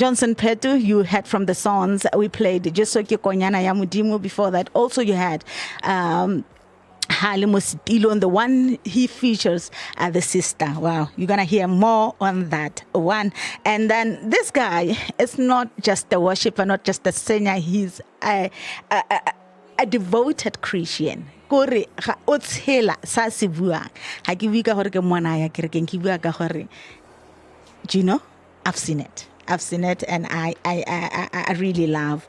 Johnson Pheto, you had from the songs we played Jeso Ke Konyana ya Modimo. Before that, also you had Halimo Sipilo, on the one he features the sister. Wow, you're gonna hear more on that one. And then this guy is not just a worshiper, not just a singer. He's a devoted Christian. Kore ga o tshela sa se buang ha ke bua ka gore ke mwana ya kerekeng ke bua ka gore Gino, I've seen it, and I really love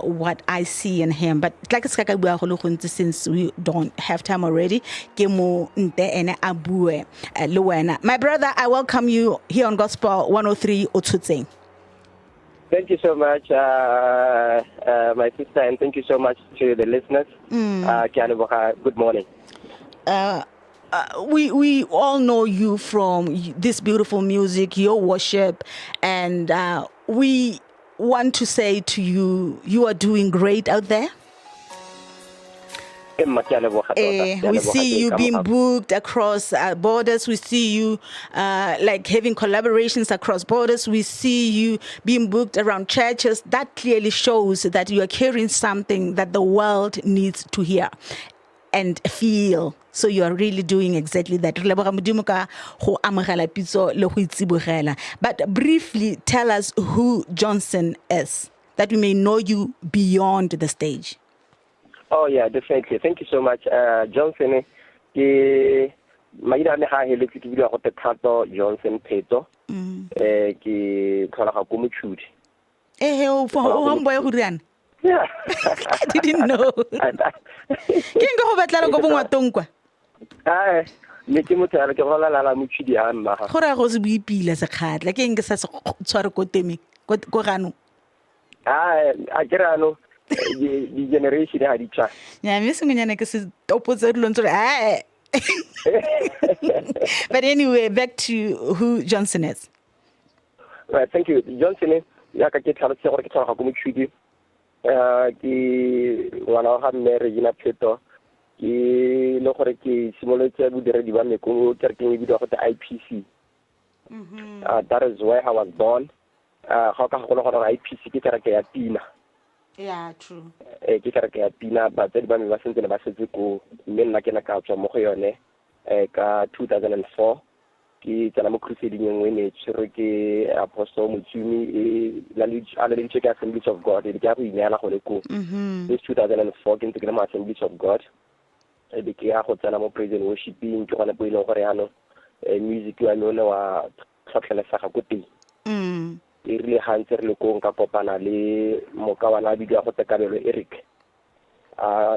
what I see in him. But like since we don't have time already, my brother, I welcome you here on Gospel 103 Otsutseng. Thank you so much, my sister, and thank you so much to the listeners. Good morning. We all know you from this beautiful music, your worship, and we want to say to you, you are doing great out there. We see you being booked across borders. We see you like having collaborations across borders. We see you being booked around churches. That clearly shows that you are carrying something that the world needs to hear and feel. So you are really doing exactly that. But briefly tell us who Johnson is, that we may know you beyond the stage. Oh yeah, definitely. Thank you so much, Johnson. Johnson Pheto. Yeah. I didn't know. The generation had each other. Yeah, but anyway, back to who Johnson is. Right, thank you. Johnson is wana ga mme Regina Pheto ke le gore ke simolotse bodiredi ba me ko kerekeng e bidiwa go te IPC. That is where I was born. Ga ka go le gore IPC ke kereke ya Pina. Yeah, true. Ke kereke ya Pina ba tse ba me ba sentse ba setse ko mme nna ke na ka tswa mo go yone ka 2004 ke tsena mo crusade ngwe ne tsere ke apostle Motsumi la le check Assemblies of God ke ya go inela go le ko this 2004 ke ntse ke le mo Assemblies of God be ke ya go tsena mo praise and worshiping ke gone po ile gore yana music wa me wa tlhotlhelesa ga go teng e rile hantse re le ko nka popana le mokawana bidiwa go te Kabelo Eric. Oh,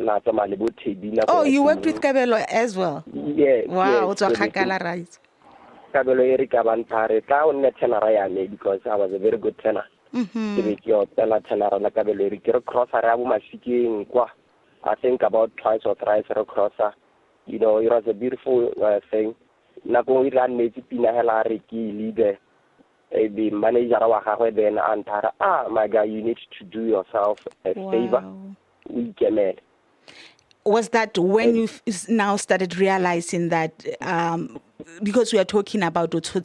you worked with Kabelo as well? Yeah. Wow, it's a Hakala right. Kabelo Eric Abantare, Town tenor because I was a very good tenor. I think about twice or thrice crosser. You know, it was a beautiful thing. Nago ran Pina Helariki leader. The manager then Antara, my guy, you need to do yourself a favor. We came in. Was that when you now started realizing that, because we are talking about this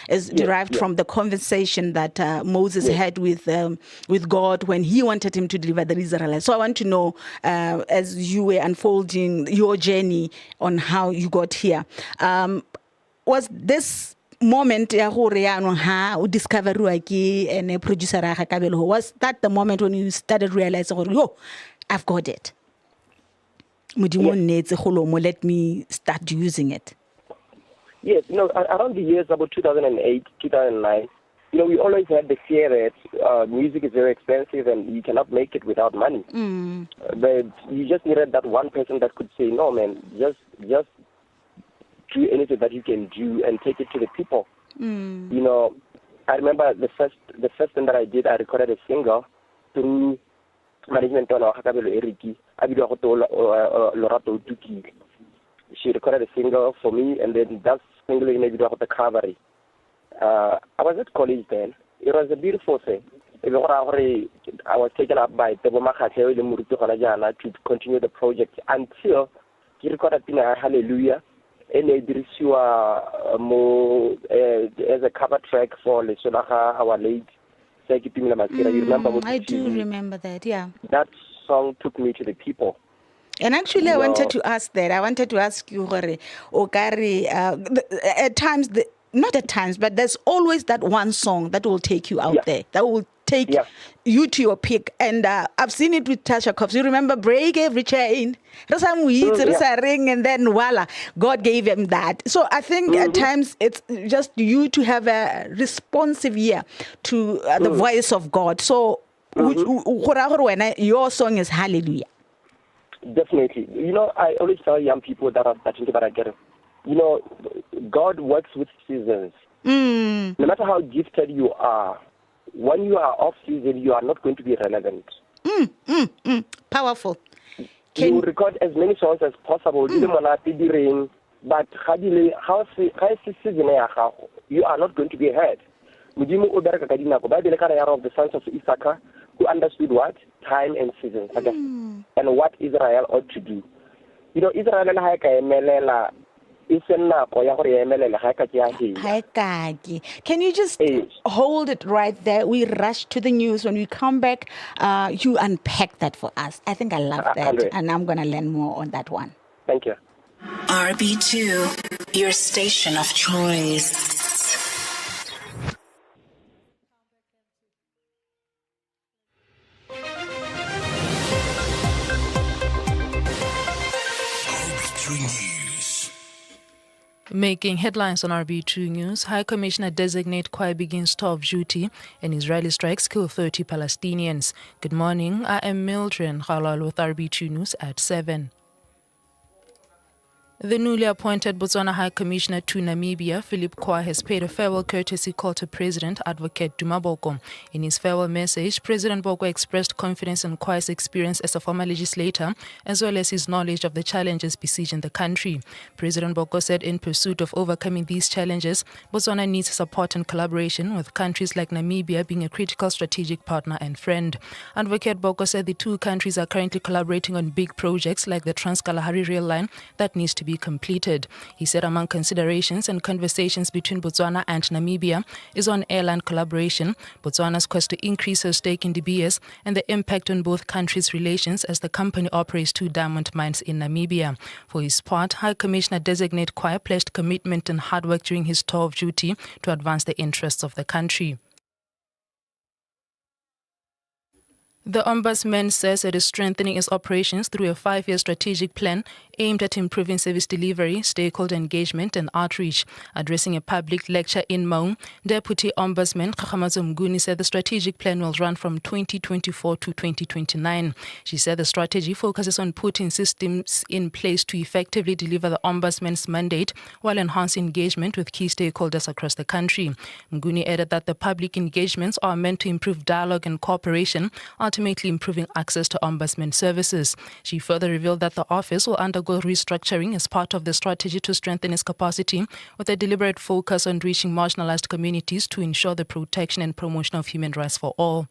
is derived from the conversation that Moses had with God when he wanted him to deliver the Israelites. So I want to know, as you were unfolding your journey on how you got here, was this moment discover and a producer was that the moment when you started realizing, oh, I've got it. Let me start using it. Yes, around the years about 2008, 2009, we always had the fear that music is very expensive and you cannot make it without money. But you just needed that one person that could say, no, man, just do anything that you can do and take it to the people. I remember the first thing that I did, I recorded a single through management on Hakabelo Eriki. She recorded a single for me, and then that single in the cavalry. I was at college then. It was a beautiful thing. I was taken up by Tebo Makate to continue the project until he recorded Hallelujah. And as a cover track for Lesolaga, our late Sekipimila Masira. You remember what I do remember that, yeah. That song took me to the people. And actually, I wanted to ask that. I wanted to ask you, Okari, at times, not at times, but there's always that one song that will take you out there, that will take you to your peak. And I've seen it with Tasha Cobbs. You remember Break Every Chain? Ring, and then voila, God gave him that. So I think at times it's just you to have a responsive ear to the voice of God. So your song is Hallelujah. Definitely. I always tell young people that are starting to get it. God works with seasons. No matter how gifted you are, when you are off season, you are not going to be relevant. Powerful. You record as many songs as possible, but you are not going to be heard. Of the sons of Issachar, who understood what? Time and seasons. And what Israel ought to do. Israel can you just hold it right there? We rush to the news. When we come back, you unpack that for us. I think I love that, and I'm going to learn more on that one. Thank you. RB2, your station of choice. Making headlines on RB2 News, High Commissioner designate choir begins tour of duty and Israeli strikes kill 30 Palestinians. Good morning, I am Mildred Halal with RB2 News at 7. The newly appointed Botswana High Commissioner to Namibia, Philip Kwa, has paid a farewell courtesy call to President Advocate Duma Boko. In his farewell message, President Boko expressed confidence in Kwa's experience as a former legislator, as well as his knowledge of the challenges besieging the country. President Boko said in pursuit of overcoming these challenges, Botswana needs support and collaboration, with countries like Namibia being a critical strategic partner and friend. Advocate Boko said the two countries are currently collaborating on big projects like the Trans-Kalahari Rail Line that needs to be completed. He said among considerations and conversations between Botswana and Namibia is on airline collaboration, Botswana's quest to increase her stake in DBS, and the impact on both countries' relations as the company operates two diamond mines in Namibia. For his part, High Commissioner designate Choir pledged commitment and hard work during his tour of duty to advance the interests of the country. The Ombudsman says it is strengthening its operations through a 5-year strategic plan aimed at improving service delivery, stakeholder engagement and outreach. Addressing a public lecture in Maun, Deputy Ombudsman Kgakgamatso Mnguni said the strategic plan will run from 2024 to 2029. She said the strategy focuses on putting systems in place to effectively deliver the Ombudsman's mandate while enhancing engagement with key stakeholders across the country. Mnguni added that the public engagements are meant to improve dialogue and cooperation, ultimately improving access to Ombudsman services. She further revealed that the office will undergo restructuring as part of the strategy to strengthen its capacity, with a deliberate focus on reaching marginalized communities to ensure the protection and promotion of human rights for all.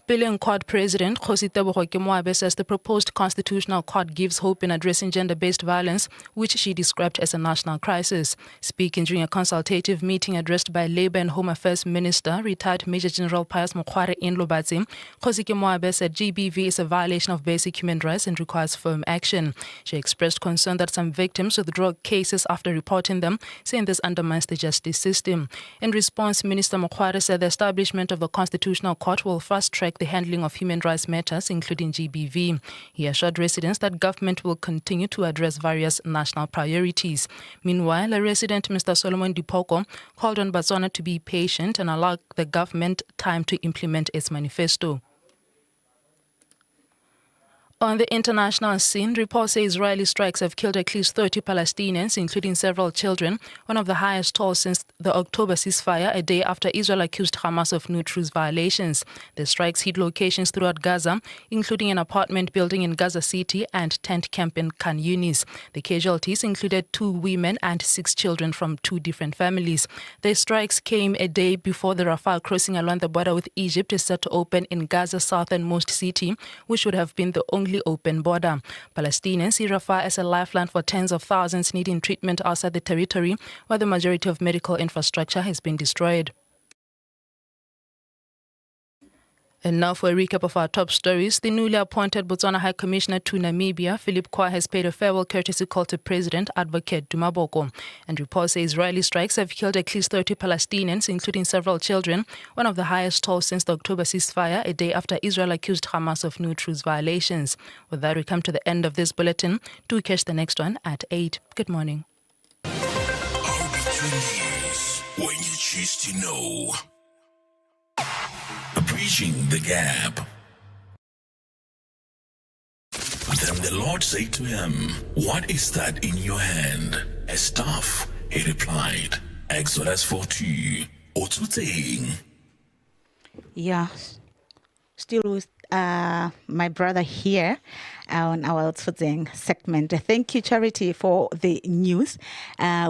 Billion Court President Kgosi Tebogo Moabe says the proposed constitutional court gives hope in addressing gender-based violence, which she described as a national crisis. Speaking during a consultative meeting addressed by Labour and Home Affairs Minister, retired Major General Pius Mokhware in Lobatse, Kgosi Moabe said GBV is a violation of basic human rights and requires firm action. She expressed concern that some victims withdraw cases after reporting them, saying this undermines the justice system. In response, Minister Mokhware said the establishment of the Constitutional Court will fast-track the handling of human rights matters, including GBV. He assured residents that government will continue to address various national priorities. Meanwhile, a resident, Mr. Solomon Dipoko, called on Botswana to be patient and allow the government time to implement its manifesto. On the international scene, reports say Israeli strikes have killed at least 30 Palestinians, including several children, one of the highest tolls since the October ceasefire, a day after Israel accused Hamas of new truce violations. The strikes hit locations throughout Gaza, including an apartment building in Gaza City and tent camp in Khan Yunis. The casualties included 2 women and 6 children from 2 different families. The strikes came a day before the Rafah crossing along the border with Egypt is set to open in Gaza's southernmost city, which would have been the only only open border. Palestinians see Rafah as a lifeline for tens of thousands needing treatment outside the territory, where the majority of medical infrastructure has been destroyed. And now for a recap of our top stories. The newly appointed Botswana High Commissioner to Namibia, Philip Kwa, has paid a farewell courtesy call to President Advocate Dumaboko. And reports say Israeli strikes have killed at least 30 Palestinians, including several children, one of the highest tolls since the October ceasefire, a day after Israel accused Hamas of new truce violations. With that, we come to the end of this bulletin. Do catch the next one at 8. Good morning. Arbiter News, when you choose to know. Bridging the gap. Then the Lord said to him, "What is that in your hand?" "A staff," he replied. Exodus 4:2. Otuting. Yeah. Still with my brother here on our Outfooting segment. Thank you, Charity, for the news.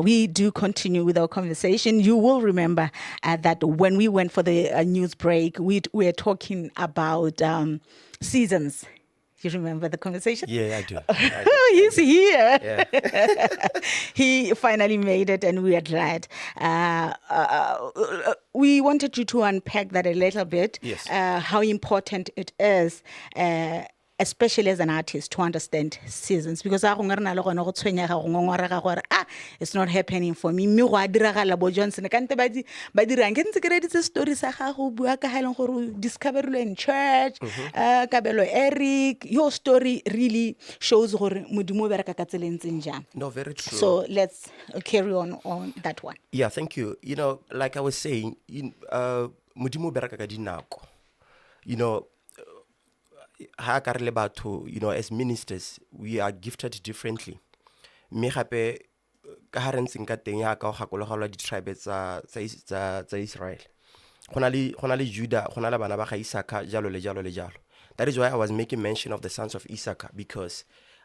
We do continue with our conversation. You will remember that when we went for the news break, we were talking about seasons. You remember the conversation? Yeah, I do. He's here. Yeah. He finally made it, and we are glad. We wanted you to unpack that a little bit. Yes. How important it is, especially as an artist, to understand seasons. Because it's not happening for me. Mme go a diragala bo Johnson ka nte ba dirang ke ntse ke reditse stories sa gago bua ka heleng gore discovery in church kabelo Eric, your story really shows gore modimo o bereka ka tsela e ntseng jang. No, very true. So let's carry on that one. Yeah, thank you. You know, like I was saying, modimo o bereka ka dinako. You know, ha ka re le batho, you know, as ministers, we are gifted differently. Me gape ka ha re ntseng ka teng ya ka o gakologelwa di-tribe tsa Israel. Go na le Judah, go na le bana ba ga Isaka, jalo le jalo le jalo. That is why I was making mention of the sons of Isaka, because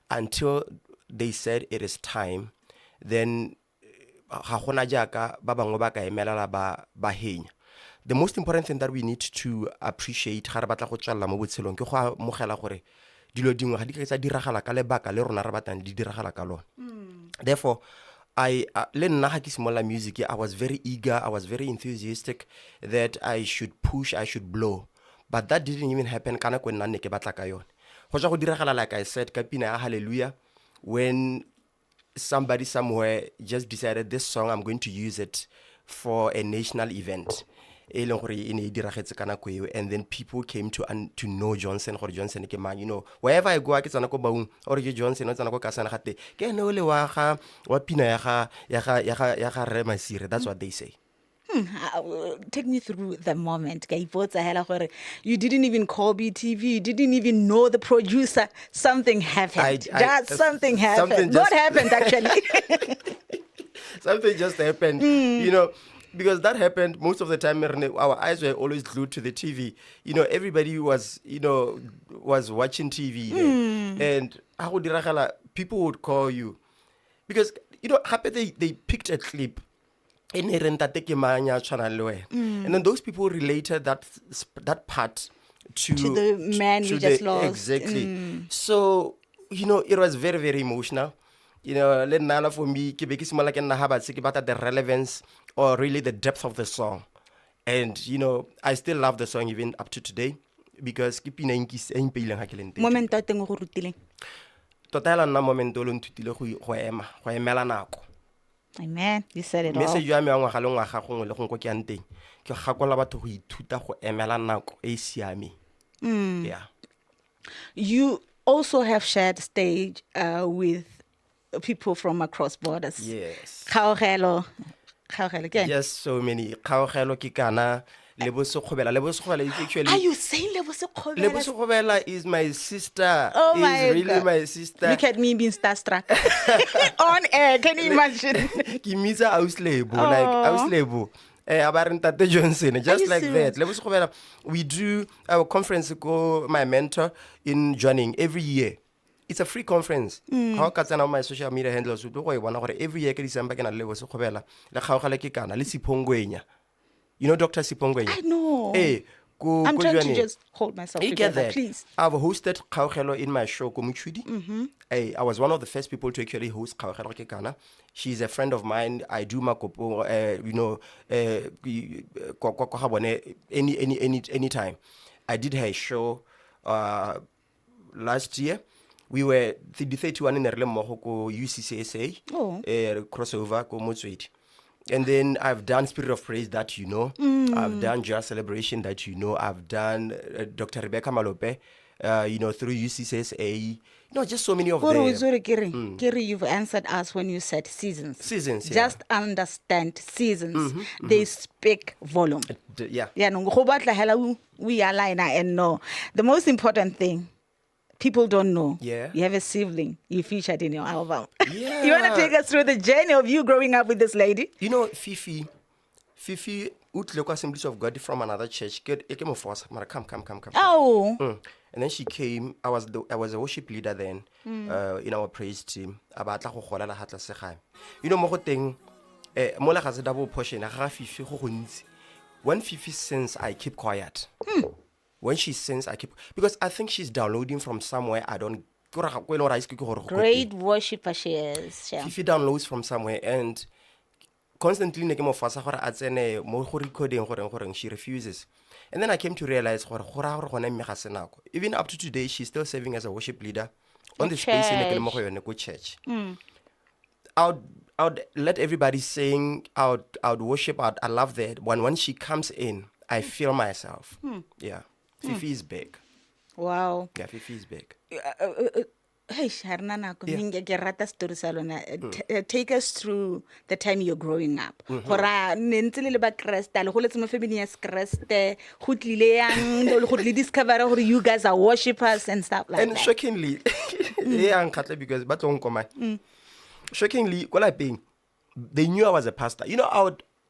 until they said it is time, then ga gona jaaka ba bangwe ba ka emelela ba henya. The most important thing that we need to appreciate ga re batla go tswalla mo botshelong ke go amogela gore dilo dingwe ga di ka tsa diragala ka lebaka le rona re batlang di diragala ka lona. Therefore, le nna ga ke simolla music, I was very eager, I was very enthusiastic that I should push, I should blow. But that didn't even happen kana ko nna ne ke batla ka yone. Go tswa go diragala, like I said, ka pina ya Hallelujah, when somebody somewhere just decided this song, I'm going to use it for a national event. And then people came to know Johnson, or Johnson ke man, you know, wherever I go I get go baung or Johnson o tsana go ka sana gate ke no le wa pina ya ga re masire. That's what they say. Take me through the moment. You didn't even call BTV. You didn't even know the producer. Something happened. Something happened. What happened, actually? Something just happened. You know, because that happened most of the time. Our eyes were always glued to the TV. You know, everybody was watching TV. And people would call you. Because, you know, they picked a clip. And then those people related that part to the man we just lost. Exactly. So, you know, it was very, very emotional. You know, for me, the relevance or really the depth of the song. And, you know, I still love the song even up to today, because Moment a teng go rutileng. Totala na momento lo ntutile go emela nako. Amen. You said it all. Message ya me wa ngwaga le ngwaga gongwe le gongwe ke yang teng ke gakola batho go ithuta go emela nako e siame. Yeah. You also have shared stage with people from across borders. Yes. Kgaogelo again. Yes, so many. Kgaogelo ke kana Leboso Khobela is actually. Are you saying Leboso Khobela? Leboso Khobela is my sister. Oh my God. Is really my sister. Look at me being starstruck. On air, can you imagine? Kimisa Auslebo, like Auslebo. Abarentate Johnson, just like that. Leboso Khobela, we do our conference, my mentor in joining every year. It's a free conference. How can my social media handles every year? December can Leboso Khobela. La Khaogale ke kana le Sipongwenya. You know Dr. Sipongwenya? I know. Hey, I'm trying to just hold myself You get together, that? please. I've hosted Kgaogelo in my show, Komuchudi. I was one of the first people to actually host Kgaogelo ke Kana. She's a friend of mine. I do makopo, anytime. I did her show last year. We were the 31 in UCCSA crossover ko Motswedi. And then I've done Spirit of Praise that you know. I've done Just Celebration that you know. I've done Dr. Rebecca Malope, through UCCSA. Just so many of them. Kiri, you've answered us when you said seasons. Seasons, yeah. Just understand seasons. They speak volume. Yeah. We align and know. The most important thing, people don't know. Yeah. You have a sibling you featured in your album. Yeah. You want to take us through the journey of you growing up with this lady? Fifi, utleko Assemblies of God from another church. Come. Oh. And then she came. I was a worship leader then in our praise team. When Fifi sings, I keep quiet. When she sings, I keep, because I think she's downloading from somewhere. I don't. Great worshiper she is. Yeah. Fifi downloads from somewhere and constantly recording, she refuses. And then I came to realize even up to today, she's still serving as a worship leader on the space in the church. I would let everybody sing, I would worship, I love that. When she comes in, I feel myself. Yeah. Fifi is big. Wow. Yeah, Fifi is big. Hey, take us through the time you're growing up. You guys are worshippers and stuff like and that. Shockingly, because shockingly, they knew I was a pastor.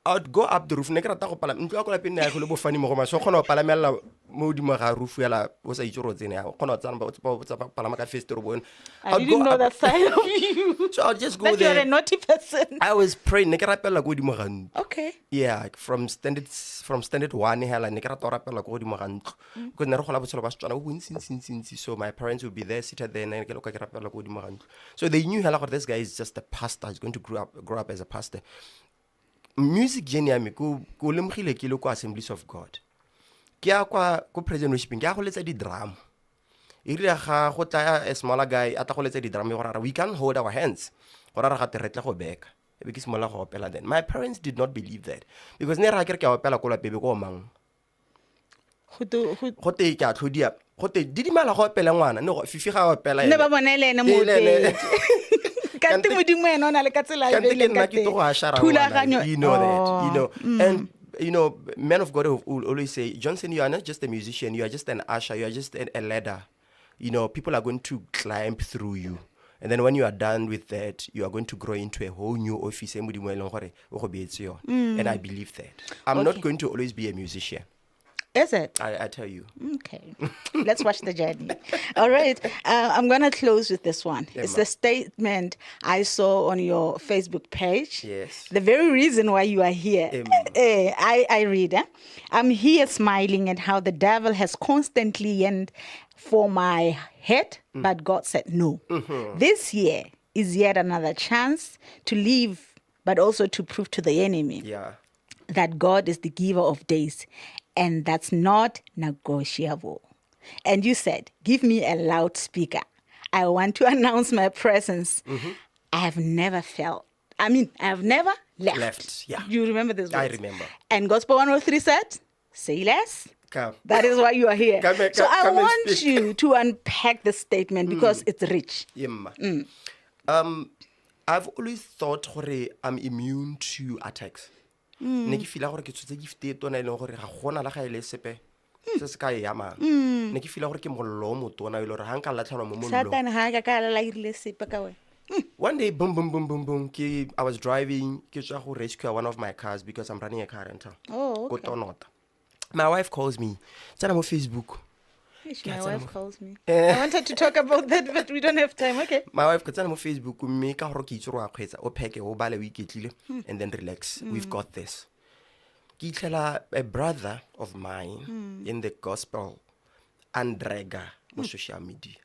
I would go up the roof. I didn't know that side of you. So I'll just go that there. You're a naughty person. I was praying. Okay. Yeah, from standard 1, so my parents would be there, seated there, so they knew this guy is just a pastor. He's going to grow up as a pastor. Music journey ko lemgile ke le ko Assemblies of God. Ke ya kwa ko present worshiping, ke ya go letsa di drum. Irile ga go tla a smaller guy ata go letsa di drum we can't hold our hands. Go rara ga teretle go beka. E be ke smola go opela then. My parents did not believe that because ne ra ke ke opela ko la bebe ko mang. Go te ke a tlhodia. Go te didimala go opela ngwana. No Fifi ga opela. Ne ba bonele ene mo teng. You know that, and men of God will always say, Johnson, you are not just a musician, you are just an usher, you are just a ladder. People are going to climb through you. And then when you are done with that, you are going to grow into a whole new office. And I believe that. I'm not going to always be a musician. Is it? I tell you. Okay. Let's watch the journey. All right. I'm going to close with this one. It's a statement I saw on your Facebook page. Yes. The very reason why you are here. I read. I'm here smiling at how the devil has constantly yearned for my head, but God said no. This year is yet another chance to live, but also to prove to the enemy that God is the giver of days. And that's not negotiable. And you said, give me a loudspeaker. I want to announce my presence. I have never left. Yeah. You remember this? I remember. And Gospel 103 said, say less. Come. That is why you are here. So I want you to unpack the statement because it's rich. I've always thought I'm immune to attacks. Ne ke fila gore ke tshotse gift tona ile gore ga gona la ga ile sepe se se ka ya ma ne ke fila gore ke mollo mo tona ile gore ha nka latlhelwa mo mollo Satan ha ka ka la irile sepe ka we. One day boom I was driving ke tswa go rescue one of my cars because I'm running a car rental. Oh, okay. My wife calls me. Tsana mo Facebook. My wife calls me. I wanted to talk about that, but we don't have time. Okay. My wife could on Facebook me ka gore ke itse ro a kgwetsa o pheke o bale o iketlile and then relax. We've got this. ke itlela a brother of mine in the gospel andrega mo social media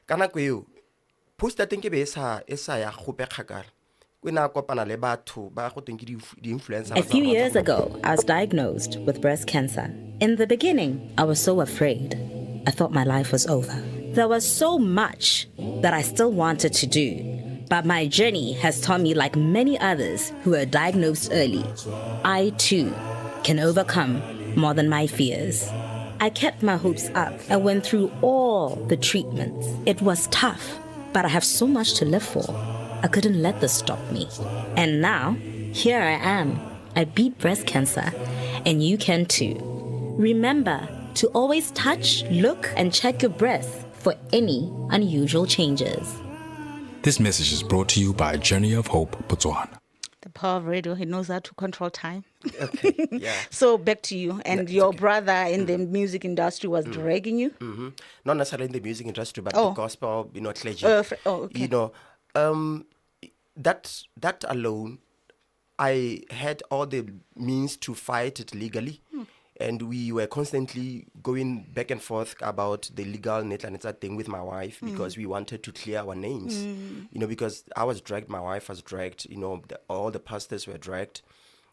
ka nako eo post a teng ke be e sa ya gope kgakala ke na kopana le batho ba go teng ke di influencer. A few years ago, I was diagnosed with breast cancer. In the beginning, I was so afraid. I thought my life was over. There was so much that I still wanted to do. But my journey has taught me, like many others who were diagnosed early, I too can overcome more than my fears. I kept my hopes up. I went through all the treatments. It was tough, but I have so much to live for. I couldn't let this stop me. And now, here I am. I beat breast cancer, and you can too. Remember to always touch, look, and check your breath for any unusual changes. This message is brought to you by Journey of Hope, Botswana. The power of radio, he knows how to control time. Okay, yeah. So back to you. And your brother in the music industry was dragging you? Not necessarily in the music industry, but the gospel, clergy. Okay. That alone, I had all the means to fight it legally. And we were constantly going back and forth about the legal netlanetsa thing with my wife because we wanted to clear our names. Because I was dragged, my wife was dragged, all the pastors were dragged.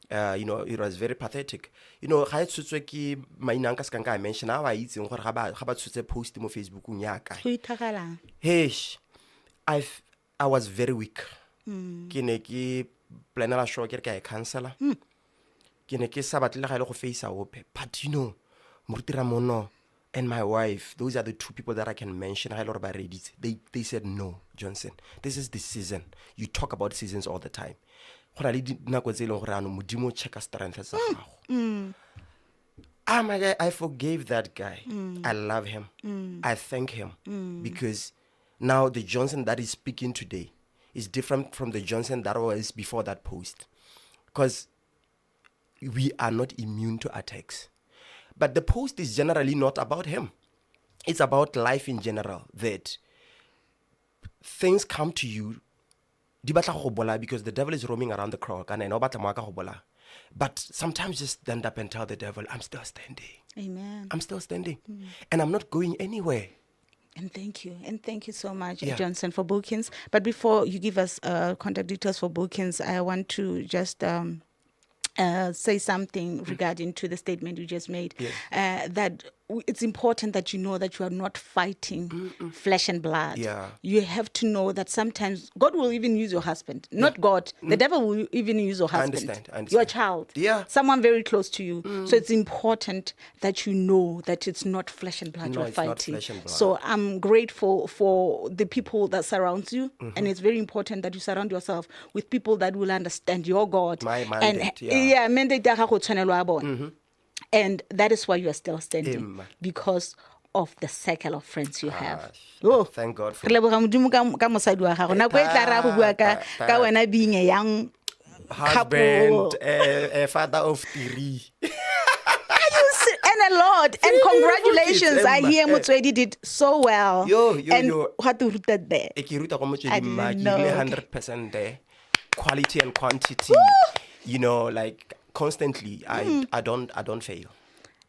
It was very pathetic. Ga e tshotse ke maina nka ska nka mention a ba itseng gore ga ba tshotse post mo Facebookung ya ka. Hey, I was very weak. Ke ne ke planela show ke ka counselor. Ke ne ke sa batle ga ile go face ope, but Moruti Ramono and my wife, those are the two people that I can mention. They said, no, Johnson, this is the season. You talk about seasons all the time. I forgave that guy. I love him. I thank him because now the Johnson that is speaking today is different from the Johnson that was before that post. Because we are not immune to attacks. But the post is generally not about him. It's about life in general, that things come to you because the devil is roaming around the crowd. But sometimes just stand up and tell the devil, I'm still standing. Amen. I'm still standing. And I'm not going anywhere. And thank you. And thank you so much, Johnson, for bookings. But before you give us contact details for bookings, I want to just say something regarding to the statement you just made. That it's important that you know that you are not fighting flesh and blood. You have to know that sometimes God will even use your husband. Not God. The devil will even use your husband. I understand. Your child. Someone very close to you. So it's important that you know that it's not flesh and blood you're fighting. Not flesh and blood. So I'm grateful for the people that surround you. And it's very important that you surround yourself with people that will understand your God. My mandate. And that is why you are still standing, because of the circle of friends you have. Thank God for being a young husband, a father of three. And a lot. And congratulations. I hear Motswedi did so well. What to root that there? I didn't know. 100% there. Quality and quantity. Like constantly, I don't fail.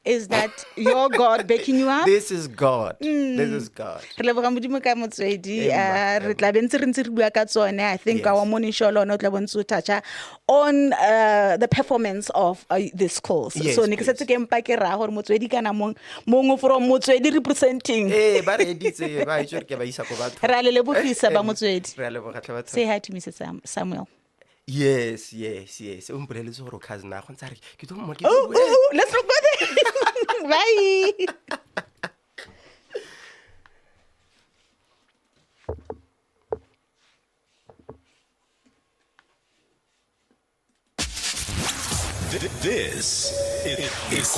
Is that your God backing you up? This is God. This is God. I think our morning show not touch on the performance of the schools. Yes, so next game pa ke ra gore Motswedi kana mong from Motswedi representing. Ba re editse ba itse ke ba isa ko batho. Ra le lebogisa ba Motswedi. Re a leboga tlhabatsa. Say hi to Mrs. Samuel. Yes. Let's not go there. Bye. This is